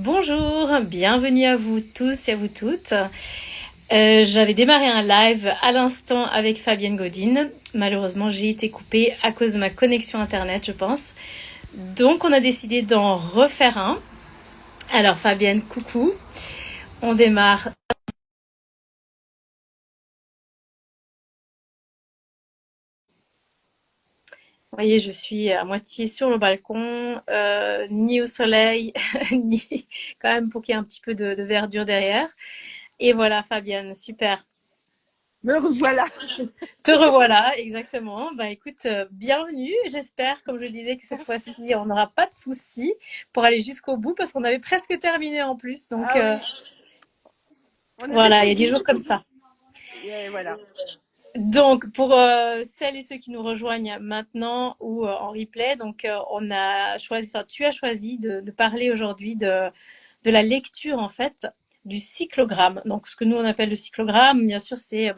Bonjour, bienvenue à vous tous et à vous toutes. J'avais démarré un live à l'instant avec Fabienne Godine. Malheureusement, j'ai été coupée à cause de ma connexion internet, je pense. Donc, on a décidé d'en refaire un. Alors, Fabienne, coucou. On démarre. Vous voyez, je suis à moitié sur le balcon, ni au soleil, ni quand même pour qu'il y ait un petit peu de verdure derrière. Et voilà, Fabienne, super. Me revoilà. Te revoilà, exactement. Bah écoute, bienvenue. J'espère, comme je le disais, que cette Merci. fois-ci, on n'aura pas de soucis pour aller jusqu'au bout parce qu'on avait presque terminé en plus. Donc Ah oui, on avait voilà, il y a des failli. jours comme ça. Et voilà. Donc pour celles et ceux qui nous rejoignent maintenant ou en replay, donc on a choisi, enfin tu as choisi de parler aujourd'hui de la lecture en fait du cyclogramme. Donc ce que nous on appelle le cyclogramme, bien sûr, c'est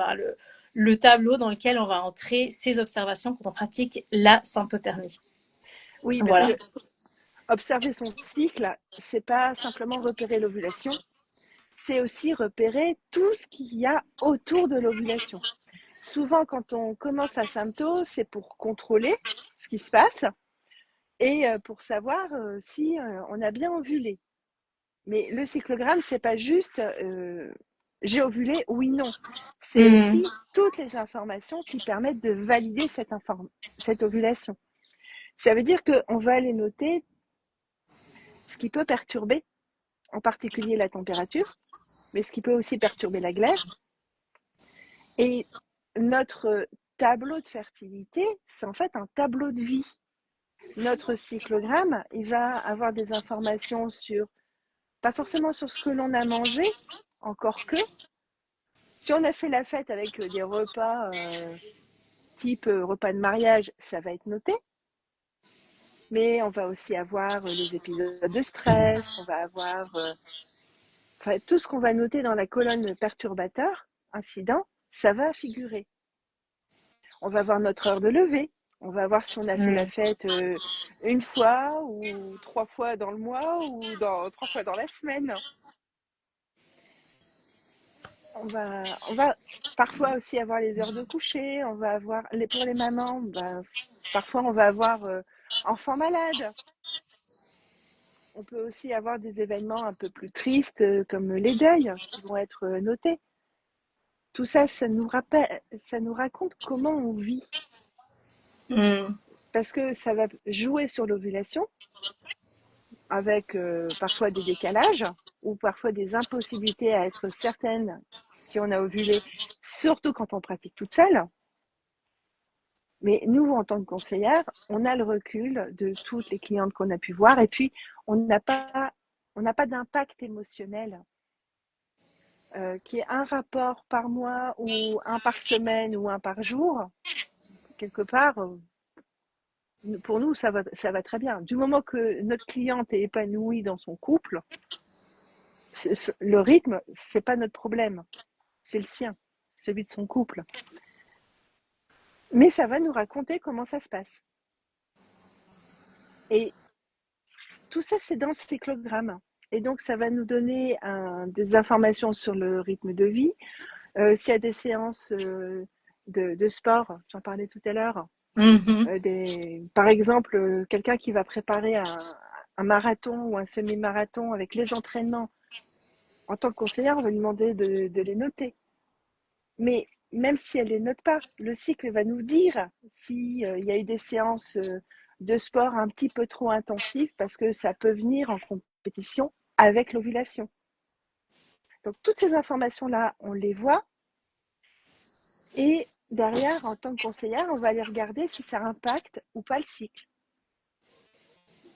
le tableau dans lequel on va entrer ces observations quand on pratique la symptothermie. Oui, parce Voilà. que observer son cycle, c'est pas simplement repérer l'ovulation, c'est aussi repérer tout ce qu'il y a autour de l'ovulation. Souvent, quand on commence la sympto, c'est pour contrôler ce qui se passe et pour savoir si on a bien ovulé. Mais le cyclogramme, c'est pas juste j'ai ovulé, oui, non. C'est Hmm. aussi toutes les informations qui permettent de valider cette ovulation. Ça veut dire qu'on va aller noter ce qui peut perturber, en particulier la température, mais ce qui peut aussi perturber la glaire. Et notre tableau de fertilité, c'est en fait un tableau de vie. Notre cyclogramme, il va avoir des informations sur, pas forcément sur ce que l'on a mangé, encore que, si on a fait la fête avec des repas type repas de mariage, ça va être noté. Mais on va aussi avoir les épisodes de stress, on va avoir enfin, tout ce qu'on va noter dans la colonne perturbateur, incident, ça va figurer. On va voir notre heure de lever, on va voir si on a fait Hmm. la fête une fois ou 3 fois dans le mois ou 3 fois dans la semaine. On va parfois aussi avoir les heures de coucher, on va avoir, pour les mamans, ben, parfois on va avoir enfant malade. On peut aussi avoir des événements un peu plus tristes comme les deuils qui vont être notés. Tout ça, ça nous raconte comment on vit Hmm. parce que ça va jouer sur l'ovulation avec parfois des décalages ou parfois des impossibilités à être certaine si on a ovulé, surtout quand on pratique toute seule. Mais nous, en tant que conseillère, on a le recul de toutes les clientes qu'on a pu voir et puis on n'a pas, on n'a pas d'impact émotionnel qui est un rapport par mois ou un par semaine ou un par jour. Quelque part, pour nous, ça va très bien. Du moment que notre cliente est épanouie dans son couple, le rythme, c'est pas notre problème, c'est le sien, celui de son couple. Mais ça va nous raconter comment ça se passe. Et tout ça, c'est dans le cyclogramme. Et donc, ça va nous donner des informations sur le rythme de vie. S'il y a des séances de sport, j'en parlais tout à l'heure, Mhm. par exemple, quelqu'un qui va préparer un marathon ou un semi-marathon avec les entraînements, en tant que conseillère, on va lui demander de les noter. Mais même si elle ne les note pas, le cycle va nous dire s'il y a eu des séances de sport un petit peu trop intensives parce que ça peut venir en compétition avec l'ovulation. Donc toutes ces informations-là, on les voit et derrière, en tant que conseillère, on va aller regarder si ça impacte ou pas le cycle.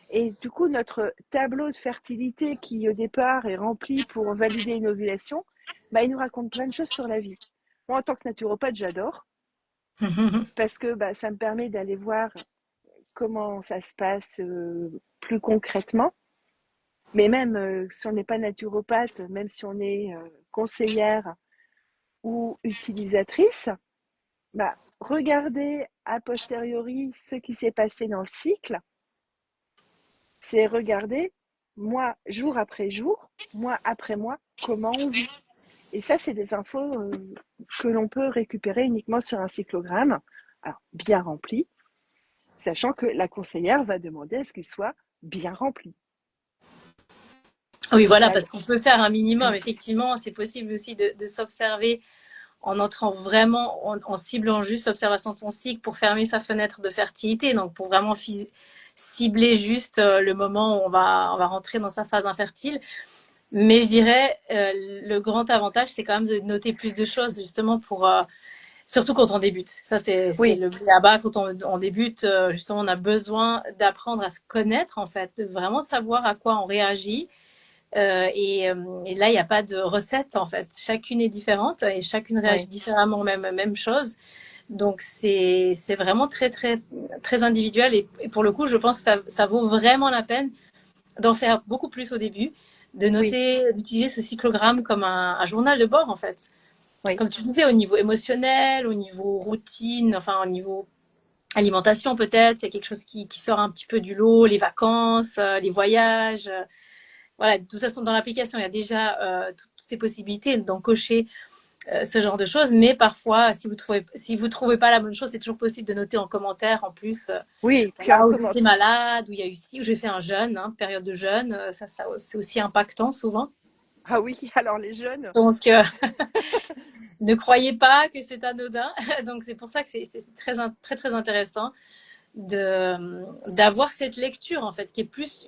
Et du coup, notre tableau de fertilité qui au départ est rempli pour valider une ovulation, bah, il nous raconte plein de choses sur la vie. Moi, en tant que naturopathe, j'adore parce que bah, ça me permet d'aller voir comment ça se passe plus concrètement. Mais même si on n'est pas naturopathe, même si on est conseillère ou utilisatrice, bah, regarder a posteriori ce qui s'est passé dans le cycle, c'est regarder mois, jour après jour, mois après mois, comment on vit. Et ça, c'est des infos que l'on peut récupérer uniquement sur un cyclogramme, alors bien rempli, sachant que la conseillère va demander à ce qu'il soit bien rempli. Oui, voilà, Voilà. parce qu'on peut faire un minimum. Effectivement, c'est possible aussi de s'observer en entrant vraiment, en ciblant juste l'observation de son cycle pour fermer sa fenêtre de fertilité. Donc, pour vraiment cibler juste le moment où on va rentrer dans sa phase infertile. Mais je dirais, le grand avantage, c'est quand même de noter plus de choses, justement, surtout quand on débute. Ça, c'est Oui, le là-bas, quand on débute, justement, on a besoin d'apprendre à se connaître, en fait, de vraiment savoir à quoi on réagit. Et là, il n'y a pas de recette, en fait. Chacune est différente et chacune réagit oui, différemment, même chose. Donc, c'est vraiment très, très, très individuel. Et pour le coup, je pense que ça vaut vraiment la peine d'en faire beaucoup plus au début, de oui, noter, d'utiliser ce cyclogramme comme un journal de bord, en fait. oui. Comme tu disais, au niveau émotionnel, au niveau routine, enfin, au niveau alimentation, peut-être, c'est quelque chose qui sort un petit peu du lot, les vacances, les voyages. Voilà, de toute façon, dans l'application, il y a déjà toutes ces possibilités d'encocher ce genre de choses. Mais parfois, si vous trouvez pas la bonne chose, c'est toujours possible de noter en commentaire, en plus, Oui, puis un voilà, où comment. j'étais malade, où il y a eu ci, où j'ai fait un jeûne, hein, période de jeûne. Ça, c'est aussi impactant souvent. Ah oui, alors les jeunes, Donc, ne croyez pas que c'est anodin. Donc, c'est pour ça que c'est très, très, très intéressant d'avoir cette lecture, en fait, qui est plus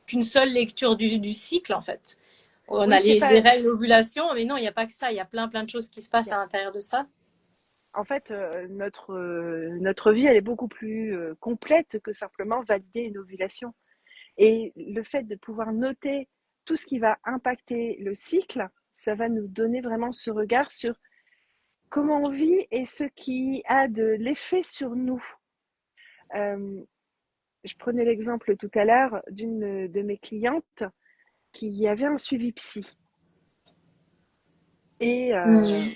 qu'une seule lecture du cycle, en fait. On oui, a c'est les pas. règles d'ovulation, mais non, il n'y a pas que ça. Il y a plein, plein de choses qui se passent à l'intérieur de ça. En fait, notre vie, elle est beaucoup plus complète que simplement valider une ovulation. Et le fait de pouvoir noter tout ce qui va impacter le cycle, ça va nous donner vraiment ce regard sur comment on vit et ce qui a de l'effet sur nous. Euh, je prenais l'exemple tout à l'heure d'une de mes clientes qui avait un suivi psy. Et Mm.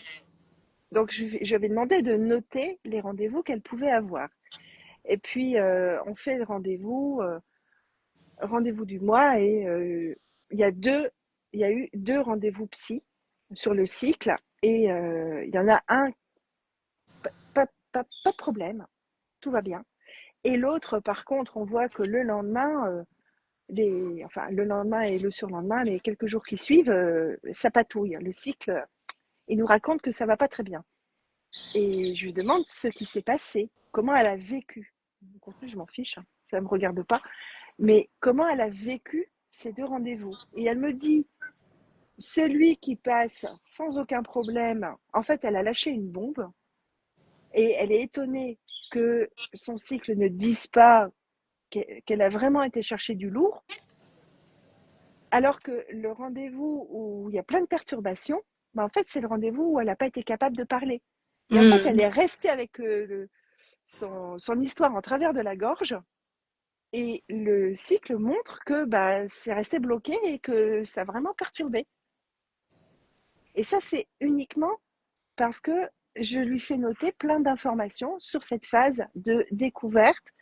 donc, je vais demander de noter les rendez-vous qu'elle pouvait avoir. Et puis, on fait le rendez-vous du mois, et il y a il y a eu deux rendez-vous psy sur le cycle, et il y en a un, pas de problème, tout va bien. Et l'autre, par contre, on voit que le lendemain, enfin le lendemain et le surlendemain, les quelques jours qui suivent, ça patouille. Le cycle, il nous raconte que ça va pas très bien. Et je lui demande ce qui s'est passé, comment elle a vécu. Le contenu, je m'en fiche, hein, ça ne me regarde pas. Mais comment elle a vécu ces deux rendez-vous. Et elle me dit, celui qui passe sans aucun problème, en fait, elle a lâché une bombe et elle est étonnée que son cycle ne dise pas qu'elle a vraiment été chercher du lourd, alors que le rendez-vous où il y a plein de perturbations, ben en fait, c'est le rendez-vous où elle n'a pas été capable de parler. Et en fait, elle Mm. est restée avec son histoire en travers de la gorge. Et le cycle montre que bah, c'est resté bloqué et que ça a vraiment perturbé. Et ça, c'est uniquement parce que je lui fais noter plein d'informations sur cette phase de découverte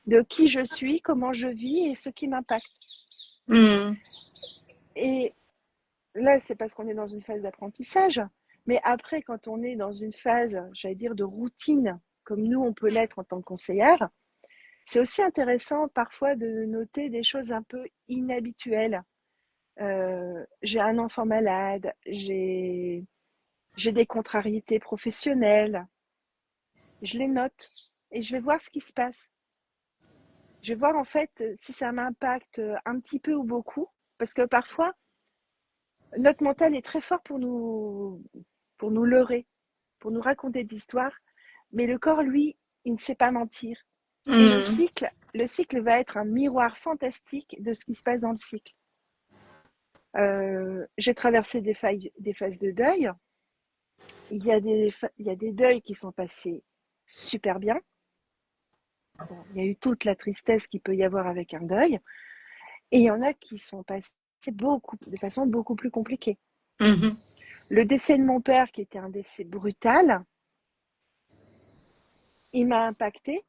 de qui je suis, comment je vis et ce qui m'impacte. Mm. Et là, c'est parce qu'on est dans une phase d'apprentissage. Mais après, quand on est dans une phase, j'allais dire, de routine, comme nous, on peut l'être en tant que conseillère, c'est aussi intéressant parfois de noter des choses un peu inhabituelles. J'ai un enfant malade, j'ai des contrariétés professionnelles, je les note et je vais voir ce qui se passe. Je vais voir en fait si ça m'impacte un petit peu ou beaucoup, parce que parfois, notre mental est très fort pour nous leurrer, pour nous raconter des histoires, mais le corps, lui, il ne sait pas mentir. Et Mm. le cycle va être un miroir fantastique de ce qui se passe dans le cycle. J'ai traversé des phases de deuil. Il y a des deuils qui sont passés super bien. Bon, il y a eu toute la tristesse qu'il peut y avoir avec un deuil. Et il y en a qui sont passés de façon beaucoup plus compliquée. Mhm. Le décès de mon père, qui était un décès brutal, il m'a impacté.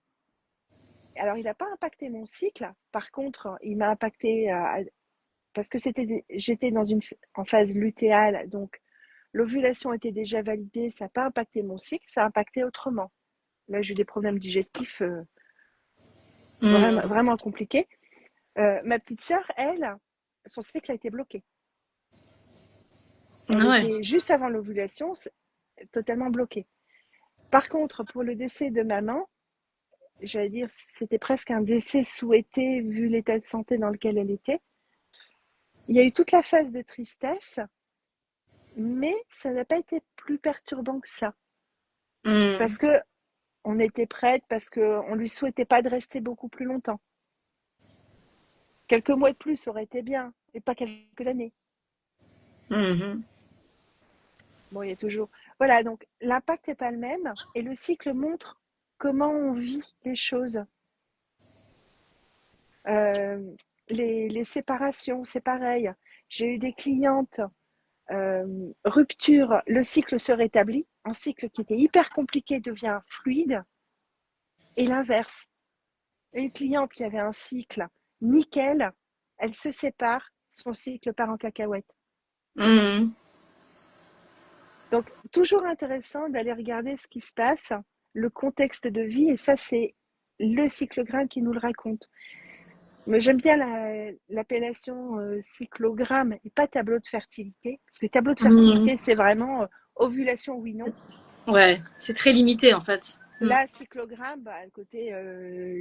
Alors, il n'a pas impacté mon cycle. Par contre, il m'a impacté parce que j'étais en phase lutéale, donc l'ovulation était déjà validée, ça n'a pas impacté mon cycle, ça a impacté autrement. Là, j'ai eu des problèmes digestifs vraiment, Hmm. vraiment compliqués. Ma petite sœur, elle, son cycle a été bloqué. Elle Ah ouais. était juste avant l'ovulation, totalement bloquée. Par contre, pour le décès de maman, j'allais dire, c'était presque un décès souhaité vu l'état de santé dans lequel elle était. Il y a eu toute la phase de tristesse, mais ça n'a pas été plus perturbant que ça. Hmm. Parce que on était prête, parce qu'on ne lui souhaitait pas de rester beaucoup plus longtemps. Quelques mois de plus aurait été bien, mais pas quelques années. Mhm. Bon, il y a toujours. Voilà, donc l'impact n'est pas le même et le cycle montre comment on vit les choses. Euh, les séparations, c'est pareil. J'ai eu des clientes, rupture, le cycle se rétablit, un cycle qui était hyper compliqué devient fluide, et l'inverse. Une cliente qui avait un cycle nickel, elle se sépare, son cycle part en cacahuète. Mhm. Donc, toujours intéressant d'aller regarder ce qui se passe, le contexte de vie, et ça, c'est le cyclogramme qui nous le raconte. Mais j'aime bien l'appellation cyclogramme et pas tableau de fertilité, parce que tableau de Mhm. fertilité, c'est vraiment ovulation oui, non. Ouais, c'est très limité en fait. Hmm. Là, cyclogramme, bah, le côté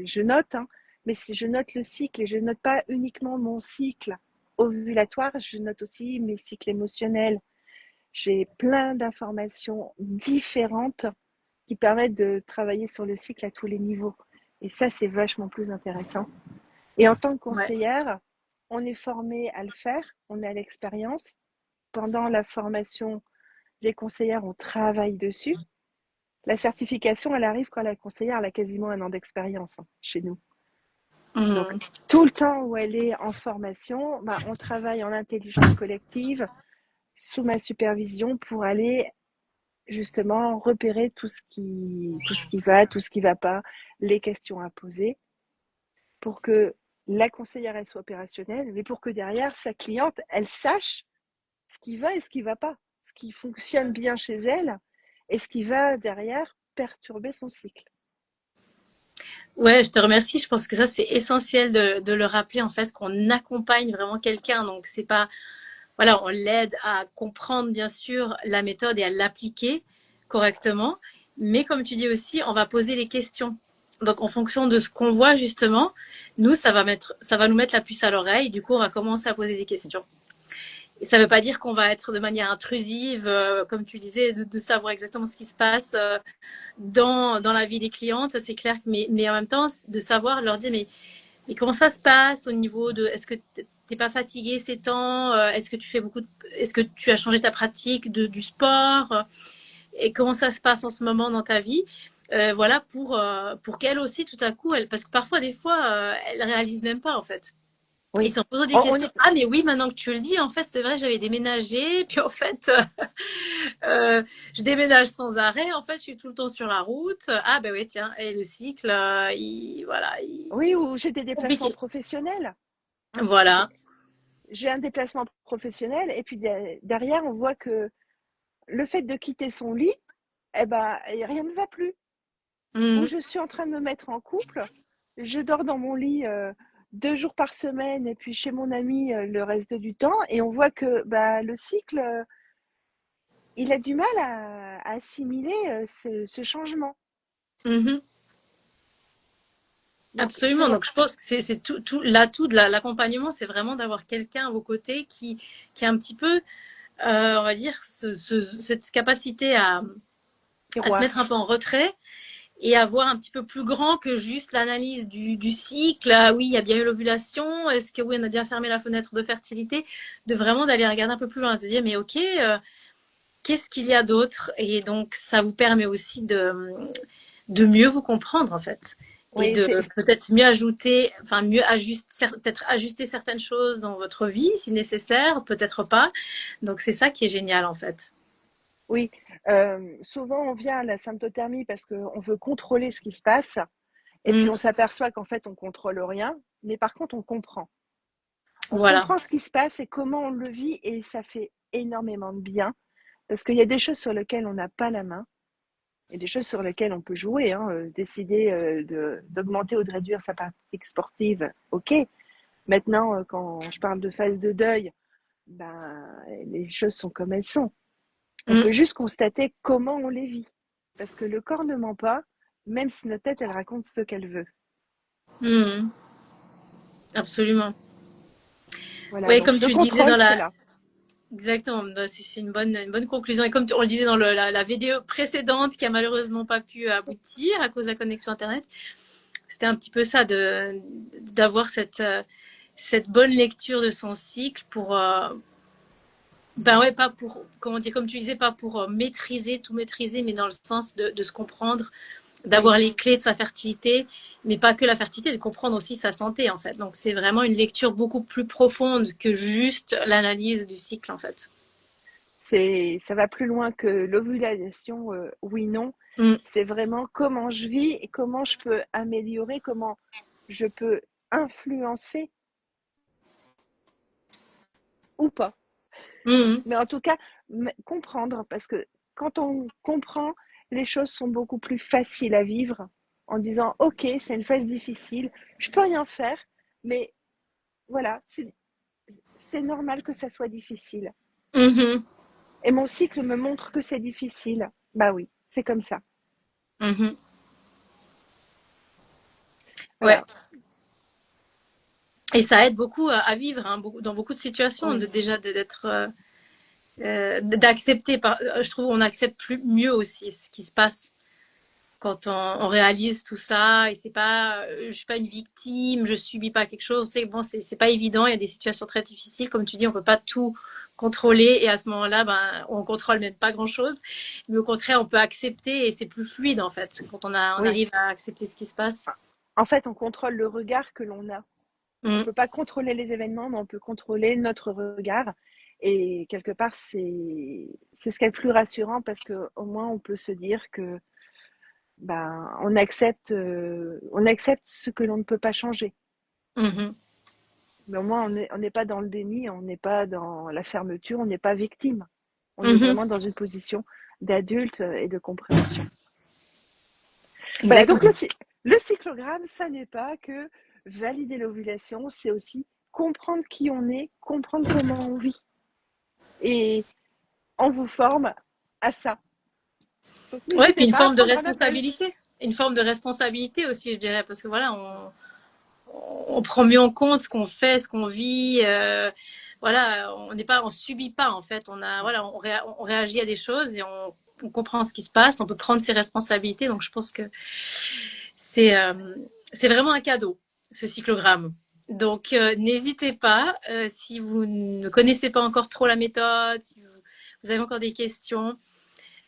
je note, hein, mais si je note le cycle et je note pas uniquement mon cycle ovulatoire, je note aussi mes cycles émotionnels. J'ai plein d'informations différentes qui permettent de travailler sur le cycle à tous les niveaux. Et ça, c'est vachement plus intéressant. Et en tant que Ouais. conseillère, on est formé à le faire, on a l'expérience. Pendant la formation des conseillères, on travaille dessus. La certification, elle arrive quand la conseillère elle a quasiment un an d'expérience chez nous. Donc, Mhm. tout le temps où elle est en formation, bah, on travaille en intelligence collective sous ma supervision pour aller justement repérer tout ce qui va, tout ce qui va pas, les questions à poser pour que la conseillère elle soit opérationnelle, mais pour que derrière sa cliente elle sache ce qui va et ce qui va pas, ce qui fonctionne bien chez elle et ce qui va derrière perturber son cycle. Ouais, je te remercie. Je pense que ça, c'est essentiel de le rappeler, en fait, qu'on accompagne vraiment quelqu'un. Donc, c'est pas, voilà, on l'aide à comprendre, bien sûr, la méthode et à l'appliquer correctement. Mais comme tu dis aussi, on va poser les questions. Donc, en fonction de ce qu'on voit, justement, nous, ça va nous mettre la puce à l'oreille. Du coup, on va commencer à poser des questions. Et ça ne veut pas dire qu'on va être de manière intrusive, comme tu disais, de savoir exactement ce qui se passe dans la vie des clientes, ça c'est clair, mais en même temps, de savoir leur dire, mais comment ça se passe au niveau de, est-ce que t'es pas fatigué ces temps, est-ce que tu fais beaucoup est-ce que tu as changé ta pratique du sport, et comment ça se passe en ce moment dans ta vie, voilà, pour qu'elle aussi, tout à coup, parce que parfois, des fois, elle réalise même pas, en fait. Et Oui, s'en posant des on questions, est, ah mais oui, maintenant que tu le dis, en fait, c'est vrai, j'avais déménagé, puis en fait, je déménage sans arrêt. En fait, je suis tout le temps sur la route. Ah ben oui, tiens, et le cycle, voilà, oui, ou j'ai des déplacements compliqué. professionnels. J'ai Voilà. j'ai un déplacement professionnel et puis derrière on voit que le fait de quitter son lit, eh ben rien ne va plus. Ou Mhm. je suis en train de me mettre en couple, je dors dans mon lit 2 jours par semaine et puis chez mon ami le reste du temps et on voit que bah, le cycle, il a du mal à assimiler ce changement. Mhm. Donc c'est Absolument. vrai. Donc, je pense que c'est tout l'atout de l'accompagnement, c'est vraiment d'avoir quelqu'un à vos côtés qui a un petit peu, on va dire, cette capacité à se Miroir. mettre un peu en retrait et avoir un petit peu plus grand que juste l'analyse du cycle. Ah oui, il y a bien eu l'ovulation. Est-ce que oui, on a bien fermé la fenêtre de fertilité? De vraiment d'aller regarder un peu plus loin, de se dire, mais ok, qu'est-ce qu'il y a d'autre? Et donc, ça vous permet aussi de mieux vous comprendre, en fait. Et Oui, de peut-être mieux ajouter, enfin, mieux ajuster, peut-être ajuster certaines choses dans votre vie, si nécessaire, peut-être pas. Donc, c'est ça qui est génial, en fait. oui. Souvent on vient à la symptothermie parce qu'on veut contrôler ce qui se passe et puis Mm. on s'aperçoit qu'en fait on contrôle rien, mais par contre on comprend. On Voilà. comprend ce qui se passe et comment on le vit et ça fait énormément de bien parce qu'il y a des choses sur lesquelles on n'a pas la main et des choses sur lesquelles on peut jouer, hein, décider d'augmenter ou de réduire sa pratique sportive, ok. Maintenant, quand je parle de phase de deuil, ben, les choses sont comme elles sont. On Mm, peut juste constater comment on les vit. Parce que le corps ne ment pas, même si notre tête, elle raconte ce qu'elle veut. mm, absolument. Voilà, Ouais, donc comme le tu le disais contrôle, dans c'est la, là. exactement, bah, c'est une bonne conclusion. Et comme on le disait dans la vidéo précédente qui a malheureusement pas pu aboutir à cause de la connexion Internet, c'était un petit peu ça, d'avoir cette bonne lecture de son cycle pour, ben ouais, pas pour, comment dire, comme tu disais, pas pour maîtriser, tout maîtriser, mais dans le sens de se comprendre, Oui, d'avoir les clés de sa fertilité, mais pas que la fertilité, de comprendre aussi sa santé, en fait. Donc, c'est vraiment une lecture beaucoup plus profonde que juste l'analyse du cycle, en fait. ça va plus loin que l'ovulation, oui, non. Mm, C'est vraiment comment je vis et comment je peux améliorer, comment je peux influencer ou pas. mm, Mais en tout cas, comprendre, parce que quand on comprend, les choses sont beaucoup plus faciles à vivre en disant, OK, c'est une phase difficile, je peux rien faire, mais voilà, c'est normal que ça soit difficile. mhm, Et mon cycle me montre que c'est difficile. Bah oui, c'est comme ça. mhm. Ouais. Voilà. Et ça aide beaucoup à vivre, hein, dans beaucoup de situations, Oui, déjà d'être, d'accepter. Je trouve on accepte mieux aussi ce qui se passe quand on réalise tout ça et c'est pas je suis pas une victime, je subis pas quelque chose, c'est bon, c'est pas évident, il y a des situations très difficiles comme tu dis, on peut pas tout contrôler et à ce moment-là ben on contrôle même pas grand-chose, mais au contraire on peut accepter et c'est plus fluide en fait quand on oui. arrive à accepter ce qui se passe. En fait, on contrôle le regard que l'on a. On ne Mm, peut pas contrôler les événements, mais on peut contrôler notre regard. Et quelque part, c'est ce qui est le plus rassurant parce qu'au moins, on peut se dire que ben, on accepte ce que l'on ne peut pas changer. mhm, Mais au moins, on n'est pas dans le déni, on n'est pas dans la fermeture, on n'est pas victime. On est mhm, vraiment dans une position d'adulte et de compréhension. Voilà, donc exactement. le cyclogramme, ça n'est pas que valider l'ovulation, c'est aussi comprendre qui on est, comprendre comment on vit. Et on vous forme à ça. Donc Ouais, puis n'hésitez pas à prendre un appel. une forme de responsabilité aussi, je dirais, parce que voilà, on prend mieux en compte ce qu'on fait, ce qu'on vit. Voilà, on subit pas en fait. Voilà, on réagit à des choses et on comprend ce qui se passe. On peut prendre ses responsabilités. Donc je pense que c'est euh, c'est vraiment un cadeau ce cyclogramme. Donc n'hésitez pas si vous ne connaissez pas encore trop la méthode, si vous avez encore des questions,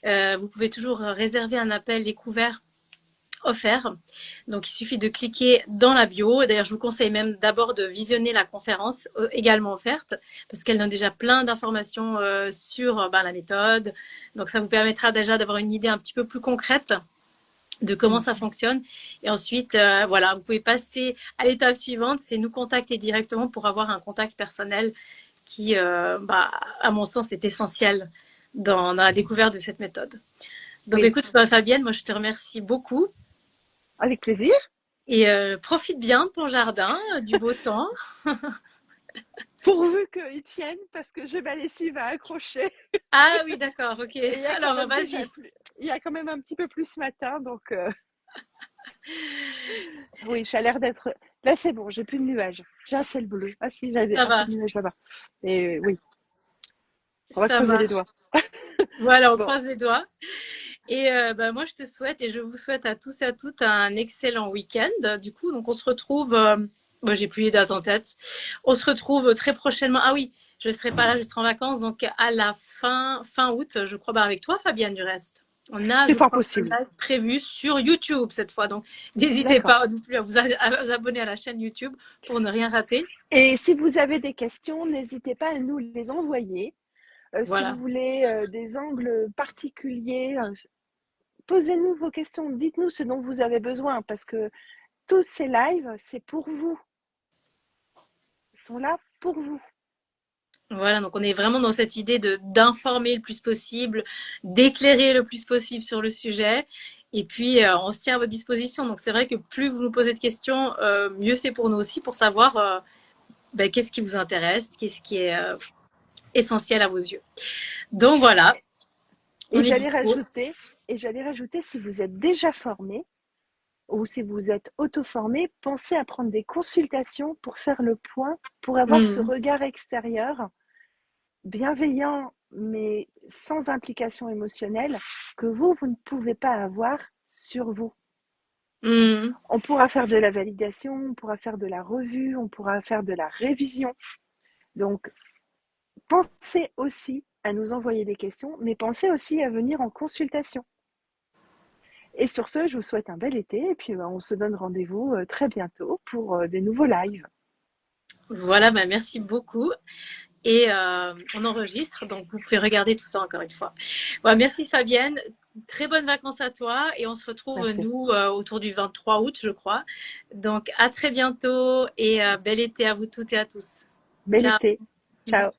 vous pouvez toujours réserver un appel découvert offert. Donc, il suffit de cliquer dans la bio. D'ailleurs, je vous conseille même d'abord de visionner la conférence également offerte parce qu'elle donne déjà plein d'informations sur la méthode. Donc, ça vous permettra déjà d'avoir une idée un petit peu plus concrète de comment Mm. ça fonctionne. Et ensuite, voilà, vous pouvez passer à l'étape suivante, c'est nous contacter directement pour avoir un contact personnel qui, à mon sens, est essentiel dans la découverte de cette méthode. Donc, Oui, écoute, Fabienne, moi, je te remercie beaucoup. avec plaisir. Et profite bien de ton jardin, du beau temps. Pourvu qu'ils tiennent, parce que j'ai ma lessive à accrocher. Ah oui, d'accord, ok. Et il y a quand Alors, même vas-y. il y a quand même un petit peu plus ce matin, donc oui, ça a l'air d'être. Là, c'est bon, j'ai plus de nuages. J'ai un ciel bleu. Ah si, j'avais Ça un peu va, de nuages là-bas. Et oui, on va ça croiser les marche. doigts. Voilà, on Bon, croise les doigts. Et moi, je te souhaite et je vous souhaite à tous et à toutes un excellent week-end. Du coup, donc on se retrouve. Moi, j'ai plus les dates en tête. On se retrouve très prochainement. Ah oui, je serai pas là, je serai en vacances. Donc à la fin août, je crois, avec toi, Fabienne, du reste. On a, c'est je fort crois, un possible. live prévu sur YouTube cette fois. Donc, n'hésitez D'accord. pas non plus à vous abonner à la chaîne YouTube pour ne rien rater. Et si vous avez des questions, n'hésitez pas à nous les envoyer. Si vous Voilà. voulez des angles particuliers, posez-nous vos questions. Dites-nous ce dont vous avez besoin, parce que tous ces lives, c'est pour vous. Ils sont là pour vous. Voilà, donc on est vraiment dans cette idée de d'informer le plus possible, d'éclairer le plus possible sur le sujet. Et puis, on se tient à votre disposition. Donc, c'est vrai que plus vous nous posez de questions, mieux c'est pour nous aussi pour savoir ben, qu'est-ce qui vous intéresse, qu'est-ce qui est essentiel à vos yeux. Donc, voilà, Et on est j'allais dispo. rajouter, et j'allais rajouter, si vous êtes déjà formé ou si vous êtes auto-formé, pensez à prendre des consultations pour faire le point, pour avoir ce Mmh. regard extérieur bienveillant, mais sans implication émotionnelle, que vous ne pouvez pas avoir sur vous. Mmh. On pourra faire de la validation, on pourra faire de la revue, on pourra faire de la révision. Donc, pensez aussi à nous envoyer des questions, mais pensez aussi à venir en consultation. Et sur ce, je vous souhaite un bel été et puis on se donne rendez-vous très bientôt pour des nouveaux lives. Voilà, ben, merci beaucoup. Et on enregistre, donc vous pouvez regarder tout ça encore une fois. Voilà, merci Fabienne, très bonnes vacances à toi et on se retrouve Merci. nous autour du 23 août, je crois. Donc à très bientôt et bel été à vous toutes et à tous. Bel Ciao. été. Ciao.